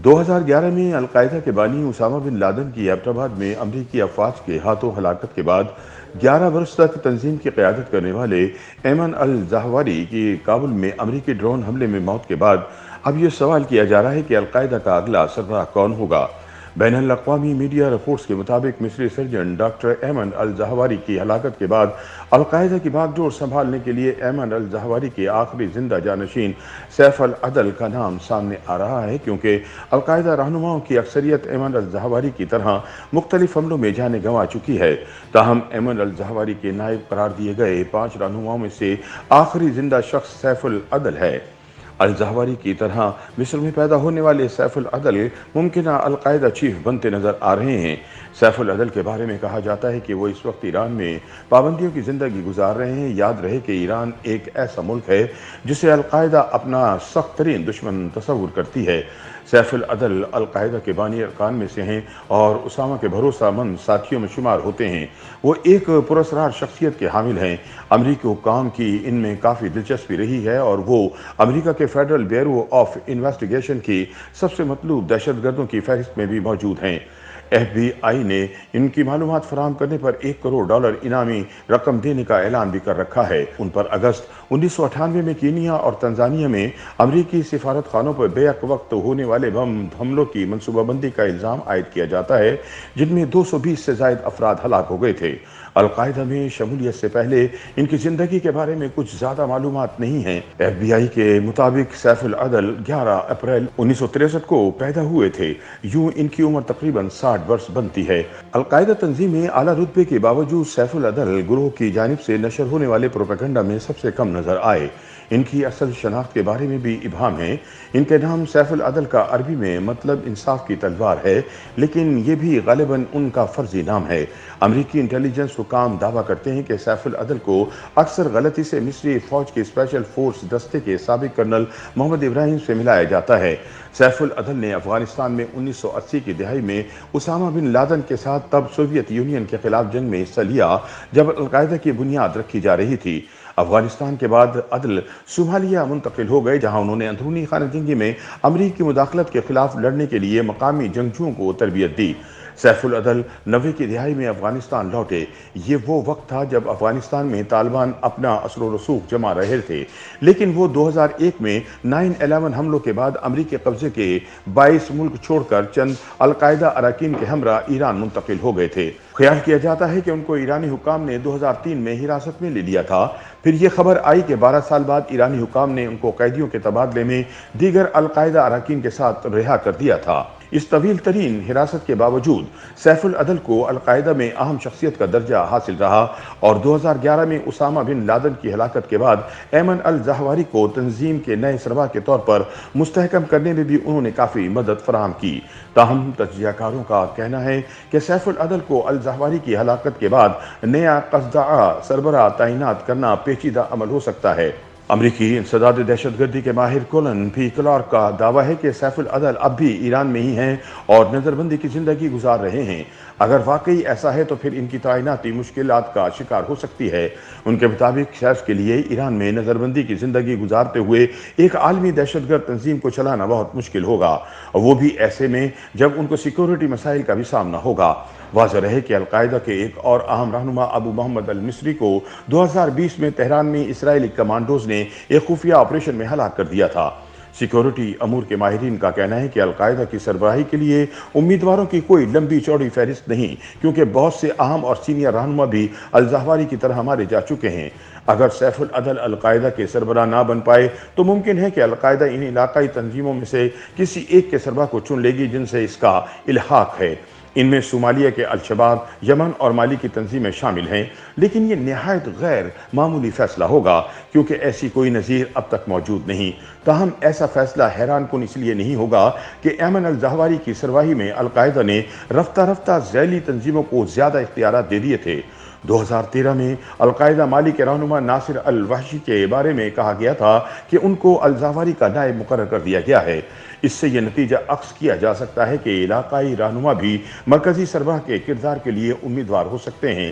2011 میں القاعدہ کے بانی اسامہ بن لادن کی ایبٹ آباد میں امریکی افواج کے ہاتھوں ہلاکت کے بعد 11 برس تک تنظیم کی قیادت کرنے والے ایمن الزہواری کی کابل میں امریکی ڈرون حملے میں موت کے بعد اب یہ سوال کیا جا رہا ہے کہ القاعدہ کا اگلا سربراہ کون ہوگا۔ بین الاقوامی میڈیا رپورٹس کے مطابق مصری سرجن ڈاکٹر ایمن الزہواری کی ہلاکت کے بعد القاعدہ کی باغ ڈور سنبھالنے کے لیے ایمن الزہواری کے آخری زندہ جانشین سیف العدل کا نام سامنے آ رہا ہے، کیونکہ القاعدہ رہنماؤں کی اکثریت ایمن الزہواری کی طرح مختلف حملوں میں جانیں گنوا چکی ہے۔ تاہم ایمن الزہواری کے نائب قرار دیے گئے 5 رہنماؤں میں سے آخری زندہ شخص سیف العدل ہے۔ الزہواری کی طرح مصر میں پیدا ہونے والے سیف العدل ممکنہ القاعدہ چیف بنتے نظر آ رہے ہیں۔ سیف العدل کے بارے میں کہا جاتا ہے کہ وہ اس وقت ایران میں پابندیوں کی زندگی گزار رہے ہیں۔ یاد رہے کہ ایران ایک ایسا ملک ہے جسے القاعدہ اپنا سخت ترین دشمن تصور کرتی ہے۔ سیف العدل القاعدہ کے بانی ارکان میں سے ہیں اور اسامہ کے بھروسہ مند ساتھیوں میں شمار ہوتے ہیں۔ وہ ایک پراسرار شخصیت کے حامل ہیں۔ امریکی حکام کی ان میں کافی دلچسپی رہی ہے اور وہ امریکہ کے فیڈرل بیورو آف انویسٹیگیشن کی سب سے مطلوب دہشت گردوں کی فہرست میں بھی موجود ہیں۔ ایف بی آئی نے ان کی معلومات فراہم کرنے پر $1 کروڑ انعامی رقم دینے کا اعلان بھی کر رکھا ہے۔ ان پر اگست 1998 میں کینیا اور تنزانیہ میں امریکی سفارت خانوں پر بیک وقت ہونے والے بم حملوں کی منصوبہ بندی کا الزام عائد کیا جاتا ہے، جن میں 220 سے زائد افراد ہلاک ہو گئے تھے۔ القاعدہ میں شمولیت سے پہلے ان کی زندگی کے بارے میں کچھ زیادہ معلومات نہیں ہیں۔ ایف بی آئی کے مطابق سیف العدل 11 اپریل 1963 کو پیدا ہوئے تھے۔ یوں ان کی عمر تقریباً 60 برس بنتی ہے۔ القاعدہ تنظیم میں اعلیٰ رتبے کے باوجود سیف العدل گروہ کی جانب سے نشر ہونے والے پروپیگنڈا میں سب سے کم نظر آئے۔ ان کی اصل شناخت کے بارے میں بھی ابہام ہے۔ ان کے نام سیف العدل کا عربی میں مطلب انصاف کی تلوار ہے، لیکن یہ بھی غالباً ان کا فرضی نام ہے۔ امریکی انٹیلیجنس حکام دعویٰ کرتے ہیں کہ سیف العدل کو اکثر غلطی سے مصری فوج کے اسپیشل فورس دستے کے سابق کرنل محمد ابراہیم سے ملایا جاتا ہے۔ سیف العدل نے افغانستان میں 1980 کی دہائی میں اسامہ بن لادن کے ساتھ تب سوویت یونین کے خلاف جنگ میں حصہ لیا جب القاعدہ کی بنیاد رکھی جا رہی تھی۔ افغانستان کے بعد عدل صومالیہ منتقل ہو گئے، جہاں انہوں نے اندرونی خانہ جنگی میں امریکی مداخلت کے خلاف لڑنے کے لیے مقامی جنگجوؤں کو تربیت دی۔ سیف العدل 90 کی دہائی میں افغانستان لوٹے۔ یہ وہ وقت تھا جب افغانستان میں طالبان اپنا اثر و رسوخ جما رہے تھے، لیکن وہ 2001 میں 9/11 حملوں کے بعد امریکی قبضے کے باعث ملک چھوڑ کر چند القاعدہ اراکین کے ہمراہ ایران منتقل ہو گئے تھے۔ خیال کیا جاتا ہے کہ ان کو ایرانی حکام نے 2003 میں حراست میں لے لیا تھا۔ پھر یہ خبر آئی کہ 12 سال بعد ایرانی حکام نے ان کو قیدیوں کے تبادلے میں دیگر القاعدہ اراکین کے ساتھ رہا کر دیا تھا۔ اس طویل ترین حراست کے باوجود سیف العدل کو القاعدہ میں اہم شخصیت کا درجہ حاصل رہا اور 2011 میں اسامہ بن لادن کی ہلاکت کے بعد ایمن الزہواری کو تنظیم کے نئے سربراہ کے طور پر مستحکم کرنے میں بھی انہوں نے کافی مدد فراہم کی۔ تاہم تجزیہ کاروں کا کہنا ہے کہ سیف العدل کو الزہواری کی ہلاکت کے بعد نیا قصدع سربراہ تعینات کرنا پیچیدہ عمل ہو سکتا ہے۔ امریکی انسداد دہشت گردی کے ماہر کولن پی کلارک کا دعویٰ ہے کہ سیف العدل اب بھی ایران میں ہی ہیں اور نظر بندی کی زندگی گزار رہے ہیں۔ اگر واقعی ایسا ہے تو پھر ان کی تعیناتی مشکلات کا شکار ہو سکتی ہے۔ ان کے مطابق سیف کے لیے ایران میں نظر بندی کی زندگی گزارتے ہوئے ایک عالمی دہشت گرد تنظیم کو چلانا بہت مشکل ہوگا، اور وہ بھی ایسے میں جب ان کو سیکیورٹی مسائل کا بھی سامنا ہوگا۔ واضح رہے کہ القاعدہ کے ایک اور اہم رہنما ابو محمد المصری کو 2020 میں تہران میں اسرائیلی کمانڈوز نے ایک خفیہ آپریشن میں ہلاک کر دیا تھا۔ سیکیورٹی امور کے ماہرین کا کہنا ہے کہ القاعدہ کی سربراہی کے لیے امیدواروں کی کوئی لمبی چوڑی فہرست نہیں، کیونکہ بہت سے اہم اور سینئر رہنما بھی الزہواری کی طرح مارے جا چکے ہیں۔ اگر سیف العدل القاعدہ کے سربراہ نہ بن پائے تو ممکن ہے کہ القاعدہ ان علاقائی تنظیموں میں سے کسی ایک کے سربراہ کو چن لے گی جن سے اس کا الحاق ہے۔ ان میں صومالیہ کے الشباب، یمن اور مالی کی تنظیمیں شامل ہیں، لیکن یہ نہایت غیر معمولی فیصلہ ہوگا کیونکہ ایسی کوئی نظیر اب تک موجود نہیں۔ تاہم ایسا فیصلہ حیران کن اس لیے نہیں ہوگا کہ ایمن الزہواری کی سربراہی میں القاعدہ نے رفتہ رفتہ ذیلی تنظیموں کو زیادہ اختیارات دے دیے تھے۔ 2013 میں القاعدہ مالی کے رہنما ناصر الوحشی کے بارے میں کہا گیا تھا کہ ان کو الزہواری کا نائب مقرر کر دیا گیا ہے۔ اس سے یہ نتیجہ اخذ کیا جا سکتا ہے کہ علاقائی رہنما بھی مرکزی سربراہ کے کردار کے لیے امیدوار ہو سکتے ہیں۔